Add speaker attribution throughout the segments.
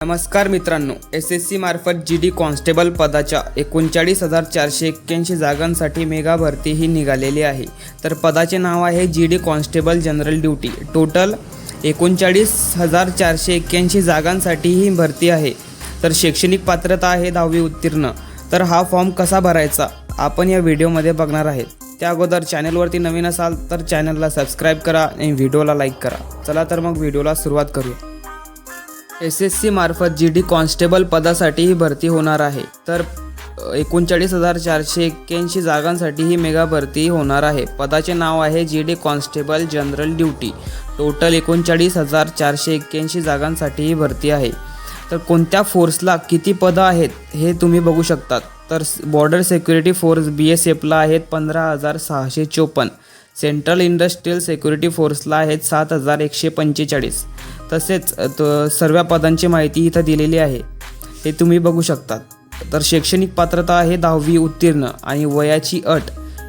Speaker 1: नमस्कार मित्रांनो, SSC मार्फत GD कॉन्स्टेबल पदाच्या 39,481 जागांसाठी मेगा भरती ही निघालेली आहे। तर पदाचे नाव आहे GD constable general duty. Total 39,481 जागांसाठी ही भरती आहे। तर शैक्षणिक पात्रता आहे 10वी उत्तीर्ण। तर हा फॉर्म कसा भरायचा आपण या व्हिडिओमध्ये बघणार आहे। त्या अगोदर चॅनलवरती नवीन असाल तर चॅनलला सबस्क्राइब करा आणि व्हिडिओला लाईक करा। चला तर मग व्हिडिओला सुरुवात करूया। SSC मार्फत GD कॉन्स्टेबल पदासाठी ही भरती होणार आहे। तर 39,481 जागांसाठी ही मेगा भरती होणार आहे। पदाचे नाव आहे GD constable general duty. Total 39,481 जागांसाठी ही भरती आहे। तर कोणत्या फोर्सला किती पदं आहेत हे तुम्ही बघू शकतात। तर बॉर्डर सिक्युरिटी फोर्स BSFला आहेत 15,654, सेंट्रल इंडस्ट्रियल सिक्युरिटी फोर्सला आहेत 7,145। तसेच सर्व पदांची माहिती इथं दिलेली आहे, हे तुम्ही बघू शकतात। तर शैक्षणिक पात्रता आहे 10वी उत्तीर्ण आणि वयाची अट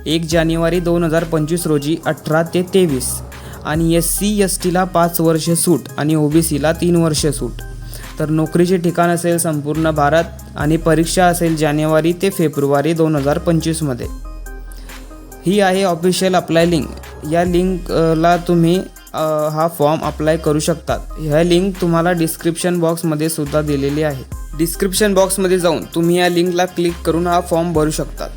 Speaker 1: 1 जानेवारी 2025 रोजी 18 ते 23 आणि SC STला 5 वर्ष सूट आणि OBCला 3 वर्ष सूट। तर नोकरीचे ठिकाण असेल संपूर्ण भारत आणि परीक्षा असेल जानेवारी ते फेब्रुवारी 2025 मध्ये। ही आहे ऑफिशियल अप्लाय लिंक। या लिंकला तुम्ही हा फॉर्म अप्लाय करू शकतात। ह्या लिंक तुम्हाला डिस्क्रिप्शन बॉक्समध्ये सुद्धा दिलेली आहे। डिस्क्रिप्शन बॉक्समध्ये जाऊन तुम्ही या लिंकला क्लिक करून हा फॉर्म भरू शकतात।